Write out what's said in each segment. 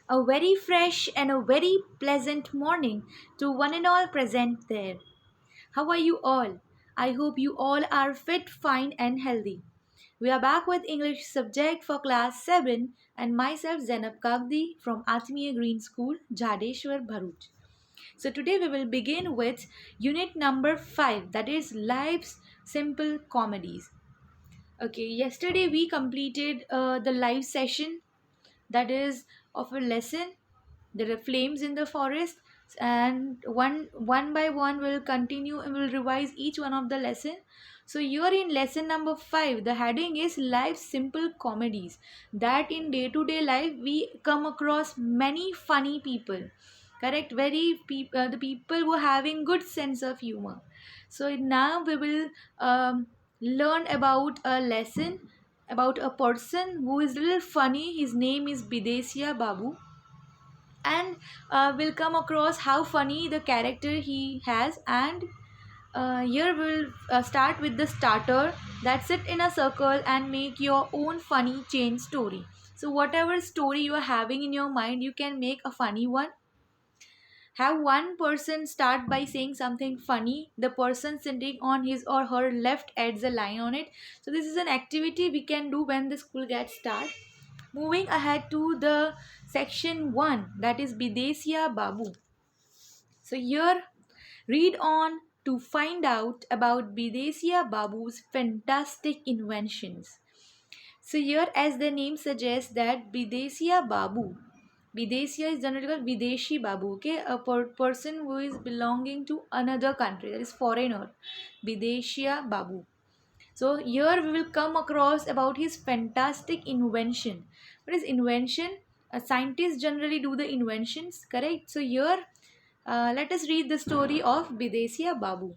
A very fresh and a very pleasant morning to one and all present there. How are you all? I hope you all are fit, fine, and healthy. We are back with English subject for class 7 and myself Zainab Kagdi from Atmiya Green School, Jadeshwar, Bharuch. So today we will begin with unit number 5, that is Life's Simple Comedies. Okay, yesterday we completed the live session, that is of a lesson. There are flames in the forest, and one by one we'll continue and we'll revise each one of the lesson. So you're in lesson number 5. The heading is Life's Simple Comedies. That in day-to-day life we come across many funny people. Correct? The people who are having good sense of humor. So now we will learn about a lesson about a person who is a little funny. His name is Bidesiya Babu, and we'll come across how funny the character he has. And here we'll start with the starter, that sit in a circle and make your own funny chain story. So whatever story you are having in your mind, you can make a funny one. Have one person start by saying something funny. The person sitting on his or her left adds a line on it. So this is an activity we can do when the school gets started. Moving ahead to the section 1, that is Bidesiya Babu. So here read on to find out about Bidesiya Babu's fantastic inventions. So here, as the name suggests, that Bidesiya Babu. Bidesiya is generally called Videshi Babu, okay? A person who is belonging to another country, that is foreigner. Bidesiya Babu. So here we will come across about his fantastic invention. What is invention? Scientists generally do the inventions, correct? So here, let us read the story of Bidesiya Babu.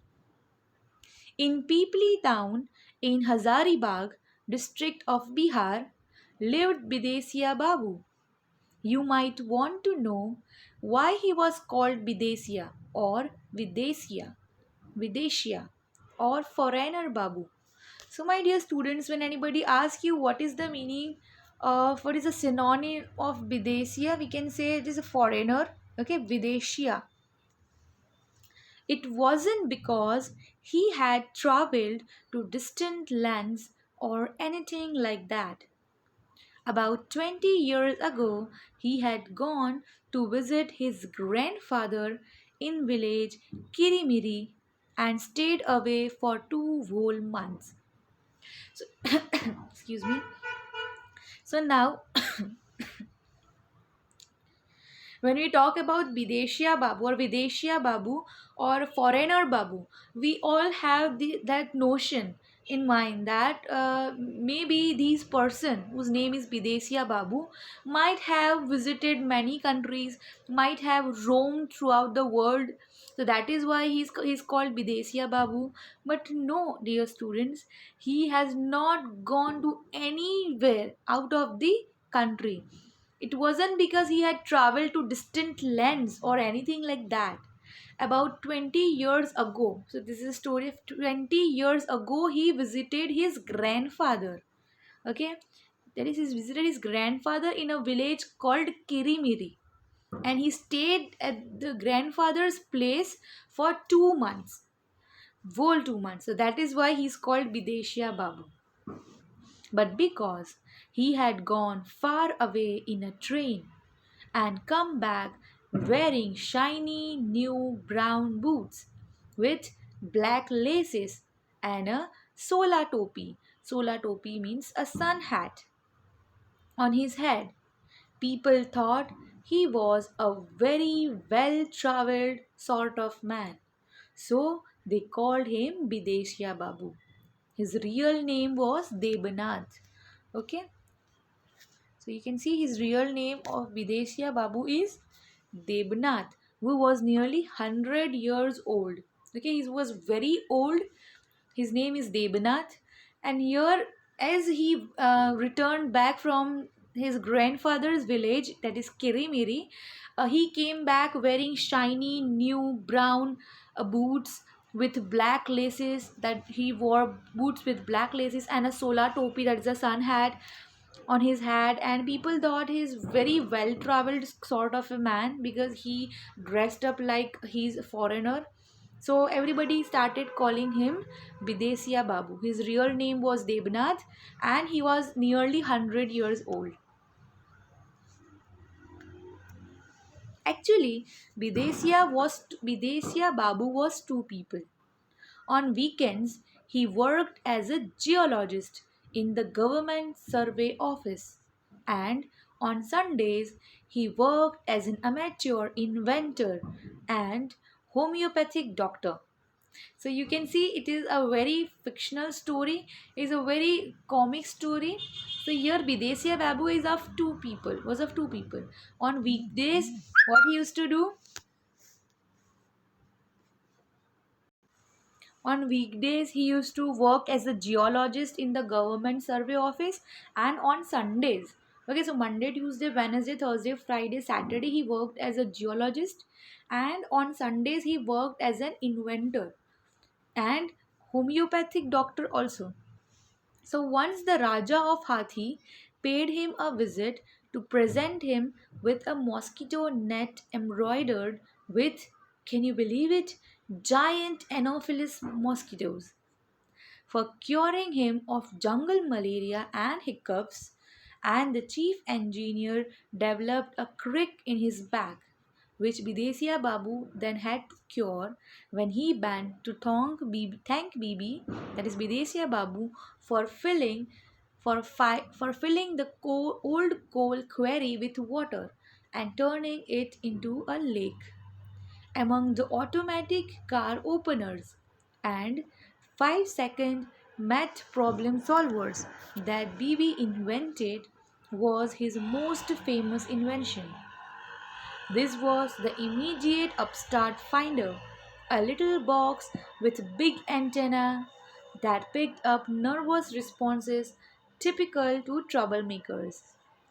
In Pipli town in Hazaribagh district of Bihar lived Bidesiya Babu. You might want to know why he was called Bidesiya or Videshya or foreigner Babu. So my dear students, when anybody asks you what is the meaning of, what is the synonym of Bidesiya, we can say it is a foreigner, okay, Videshya. It wasn't because he had traveled to distant lands or anything like that. About 20 years ago, he had gone to visit his grandfather in village Kirimiri and stayed away for 2 whole months. So, excuse me. So now, when we talk about Videshya Babu or foreigner Babu, we all have that notion in mind that maybe this person whose name is Bidesiya Babu might have visited many countries, might have roamed throughout the world. So that is why he's called Bidesiya Babu. But no, dear students, he has not gone to anywhere out of the country. It wasn't because he had traveled to distant lands or anything like that. About 20 years ago, so this is a story of 20 years ago, he visited his grandfather. Okay, that is, he visited his grandfather in a village called Kirimiri, and he stayed at the grandfather's place for 2 months. Whole 2 months. So that is why he's called Bideshya Babu. But because he had gone far away in a train and come back wearing shiny new brown boots with black laces and a sola topi. Sola topi means a sun hat on his head. People thought he was a very well traveled sort of man. So they called him Bideshya Babu. His real name was Debanath. Okay, so you can see his real name of Bidesiya Babu is Debnath, who was nearly 100 years old. Okay, he was very old. His name is Debnath. And here, as he returned back from his grandfather's village, that is Kirimiri, he came back wearing shiny new brown boots with black laces, that he wore boots with black laces and a solar topi, that is a sun hat. on his head, and people thought he's very well traveled sort of a man because he dressed up like he's a foreigner. So everybody started calling him Bidesiya Babu. His real name was Debnath, and he was nearly 100 years old. Actually, Bidesiya Babu was two people. On weekends, he worked as a geologist in the government survey office, and on Sundays, he worked as an amateur inventor and homeopathic doctor. So you can see it is a very fictional story, is a very comic story. So here Bidesiya Babu is of two people, was of two people. On weekdays, what he used to do? On weekdays, he used to work as a geologist in the government survey office, and on Sundays, okay, so Monday, Tuesday, Wednesday, Thursday, Friday, Saturday, he worked as a geologist, and on Sundays, he worked as an inventor and homeopathic doctor also. So once the Raja of Hathi paid him a visit to present him with a mosquito net embroidered with, can you believe it, giant Anopheles mosquitoes for curing him of jungle malaria and hiccups, and the chief engineer developed a crick in his back, which Bidesiya Babu then had to cure when he bent to thank Bibi, that is Bidesiya Babu, for filling the old coal quarry with water and turning it into a lake. Among the automatic car openers and 5-second math problem solvers that BB invented was his most famous invention. This was the immediate upstart finder, a little box with big antenna that picked up nervous responses typical to troublemakers.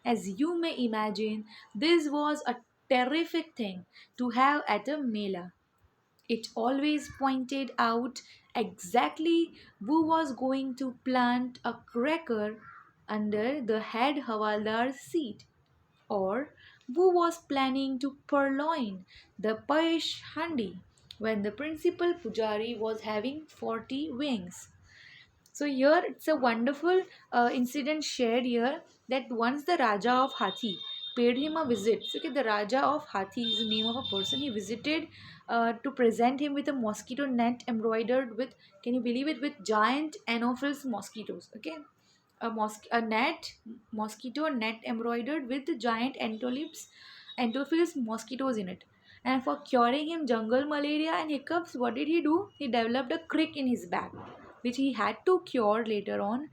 As you may imagine, this was a terrific thing to have at a mela. It always pointed out exactly who was going to plant a cracker under the head Havaldar's seat, or who was planning to purloin the Payesh Handi when the principal Pujari was having 40 wings. So here it's a wonderful incident shared here, that once the Raja of Hathi paid him a visit. So, okay, the Raja of Hathi is the name of a person. He visited to present him with a mosquito net embroidered with, can you believe it, with giant Anopheles mosquitoes. Okay, a net mosquito net embroidered with the giant Anopheles mosquitoes in it. And for curing him jungle malaria and hiccups, what did he do? He developed a crick in his back, which he had to cure later on.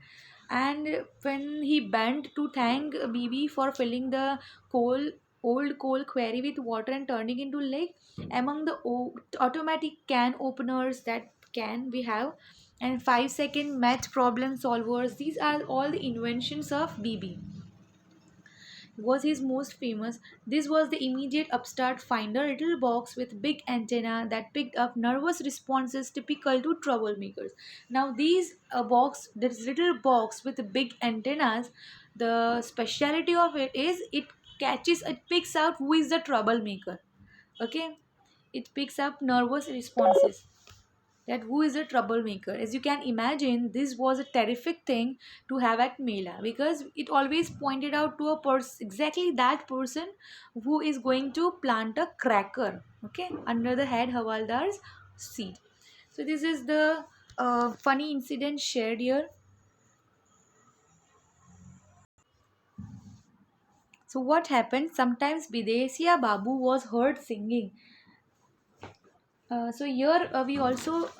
And when he bent to thank BB for filling the coal old coal quarry with water and turning into lake, among the automatic can openers that can we have, and 5-second math problem solvers, these are all the inventions of BB, was his most famous. This was the immediate upstart finder, little box with big antenna that picked up nervous responses typical to troublemakers. Now these this little box with the big antennas, the speciality of it is it picks out who is the troublemaker. Okay, it picks up nervous responses, that who is a troublemaker. As you can imagine, this was a terrific thing to have at Mela, because it always pointed out to a person, exactly that person who is going to plant a cracker, okay, under the head Havaldar's seat. So this is the funny incident shared here. So what happened? Sometimes Bidesiya Babu was heard singing. So here we also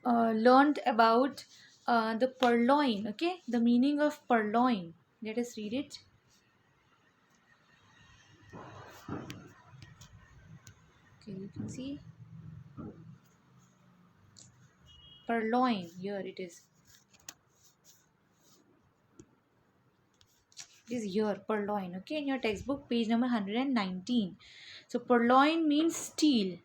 learned about the purloin. Okay, the meaning of purloin. Let us read it. Okay, you can see purloin. Here it is. It is here purloin. Okay, in your textbook, page number 119. So purloin means steel,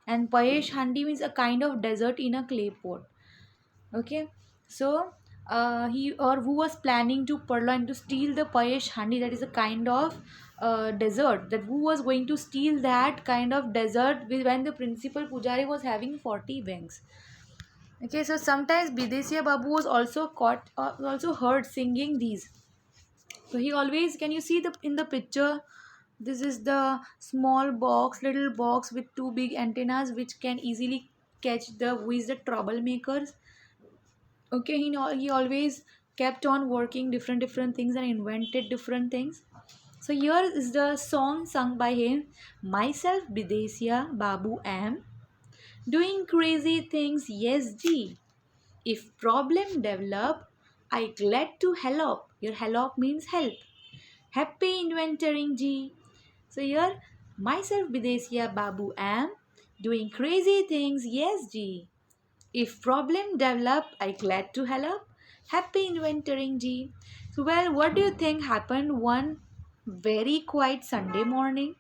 and payesh handi means a kind of dessert in a clay pot. Okay, so he or who was planning to purloin to steal the Payesh honey, that is a kind of dessert, that who was going to steal that kind of dessert when the principal pujari was having 40 wings. Okay, so sometimes Bidesiya Babu was also caught, also heard singing these. So he always, can you see the in the picture? This is the small box, little box with two big antennas which can easily catch the who is the troublemakers. Okay, he always kept on working different things and invented different things. So here is the song sung by him. Myself Bidesiya Babu am doing crazy things, yes G. If problem develop, I glad to help. Your help means help. Happy inventoring G. So here, myself Bidesiya Babu am doing crazy things, yes G. If problem develop, I glad to help. Happy inventoring G. So well, what do you think happened one very quiet Sunday morning?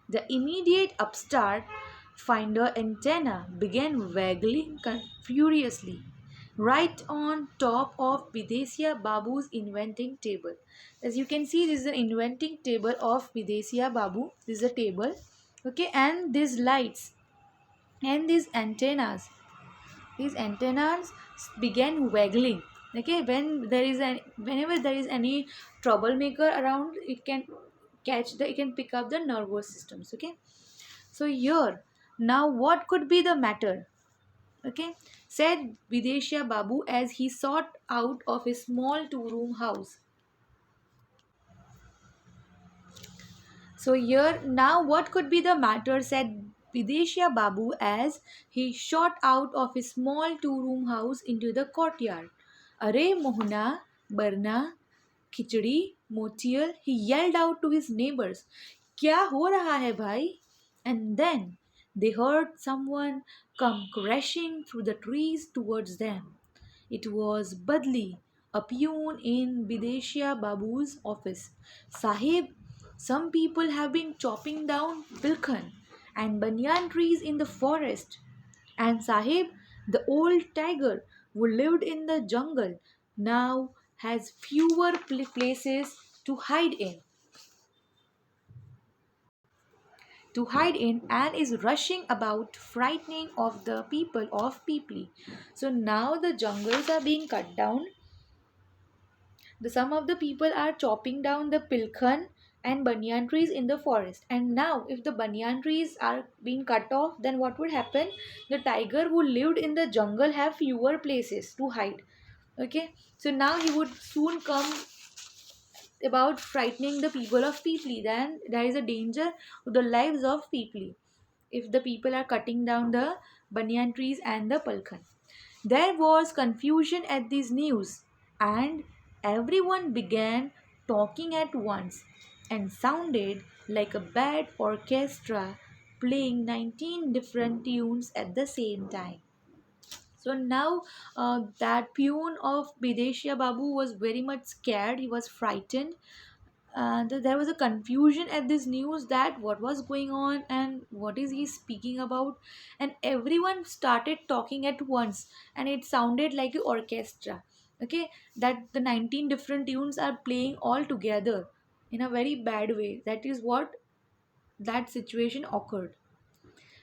The immediate upstart finder antenna began waggling furiously right on top of Bidesiya Babu's inventing table. As you can see, this is an inventing table of Bidesiya Babu. This is a table. Okay, and these lights and these antennas began waggling. Okay, whenever there is any troublemaker around, it can pick up the nervous systems. Okay, so here, now what could be the matter? Okay, said Videshya Babu as he sought out of his small two-room house. So here, now what could be the matter, said Videshya Babu as he shot out of his small two-room house into the courtyard. Arey Mohana, Barna, Khichdi, Motial, he yelled out to his neighbors. Kya ho raha hai bhai? And then they heard someone come crashing through the trees towards them. It was Badli, a peon in Bideshia Babu's office. Sahib, some people have been chopping down pilkhan and banyan trees in the forest. And Sahib, the old tiger who lived in the jungle, now has fewer places to hide in and is rushing about frightening of the people of Peepli. So now the jungles are being cut down. Some of the people are chopping down the pilkhan and banyan trees in the forest. And now if the banyan trees are being cut off, then what would happen? The tiger who lived in the jungle have fewer places to hide. Okay, so now he would soon come about frightening the people of Peepli. Then there is a danger to the lives of Peepli if the people are cutting down the banyan trees and the palkhan. There was confusion at this news, and everyone began talking at once and sounded like a bad orchestra playing 19 different tunes at the same time. So now that peon of Bideshia Babu was very much scared, he was frightened. There was a confusion at this news that what was going on and what is he speaking about, and everyone started talking at once and it sounded like an orchestra. Okay, that the 19 different tunes are playing all together in a very bad way. That is what that situation occurred.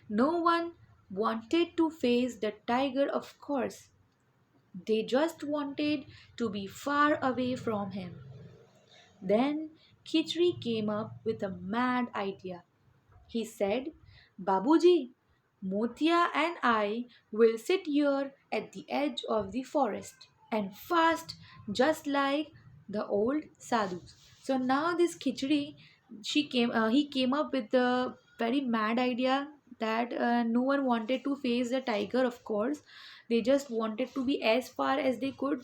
No one wanted to face the tiger, of course. They just wanted to be far away from him. Then Khichdi came up with a mad idea. He said, Babuji, Motia and I will sit here at the edge of the forest and fast just like the old sadhus. So now this Khichdi, he came up with a very mad idea that no one wanted to face the tiger, of course. They just wanted to be as far as they could,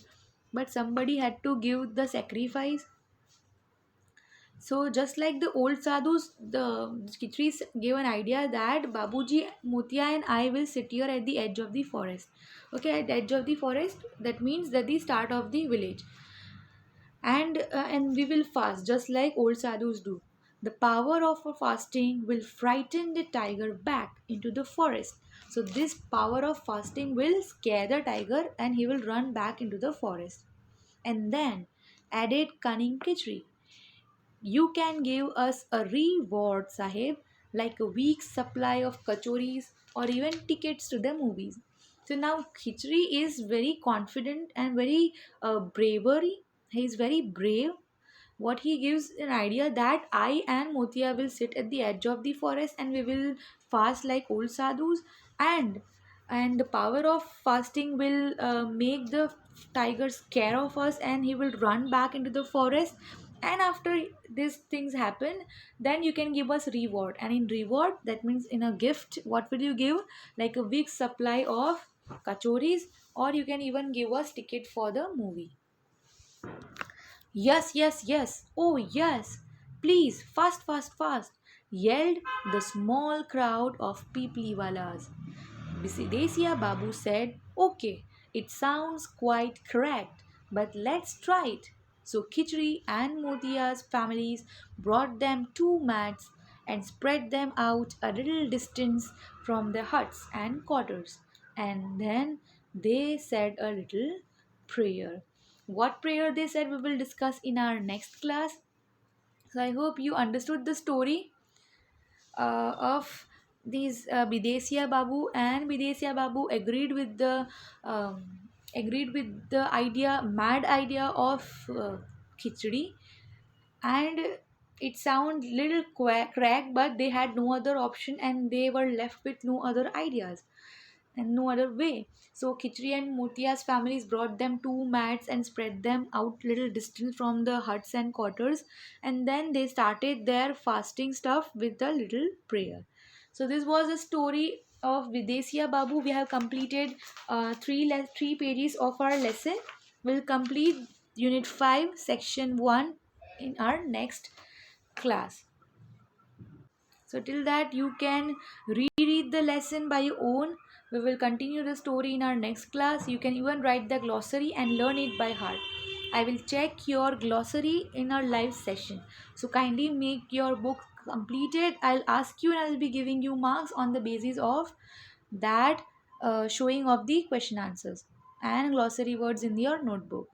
but somebody had to give the sacrifice. So just like the old sadhus, the Khichdi gave an idea that Babuji, Mutia and I will sit here at the edge of the forest. Okay, at the edge of the forest, that means that the start of the village. And we will fast just like old sadhus do. The power of a fasting will frighten the tiger back into the forest. So this power of fasting will scare the tiger and he will run back into the forest. and then added cunning khichdi. You can give us a reward, Sahib, like a week's supply of kachoris or even tickets to the movies. So now Khichdi is very confident and very bravery. He is very brave. What he gives an idea that I and Motia will sit at the edge of the forest and we will fast like old sadhus, and and the power of fasting will make the tiger scare of us and he will run back into the forest. And after these things happen, then you can give us reward, and in reward, that means in a gift, what will you give? Like a week's supply of kachoris, or you can even give us ticket for the movie. Yes, yes, yes. Oh, yes. Please, fast, fast, fast, yelled the small crowd of Pipliwalas. Desia Babu said, okay, it sounds quite correct, but let's try it. So Khichdi and Motia's families brought them two mats and spread them out a little distance from the huts and quarters. And then they said a little prayer. What prayer they said we will discuss in our next class. So I hope you understood the story of these Bidesia Babu, and Bidesia Babu um, agreed with the idea, mad idea of khichdi, and it sound little crack, but they had no other option and they were left with no other ideas and no other way. So Khichdi and Motia's families brought them two mats and spread them out little distance from the huts and quarters, and then they started their fasting stuff with the little prayer. So this was a story of Videsia Babu. We have completed three pages of our lesson. We'll complete Unit 5, Section 1 in our next class. So till that you can reread the lesson by your own. We will continue the story in our next class. You can even write the glossary and learn it by heart. I will check your glossary in our live session. So kindly make your book completed. I'll ask you and I'll be giving you marks on the basis of that showing of the question answers and glossary words in your notebook.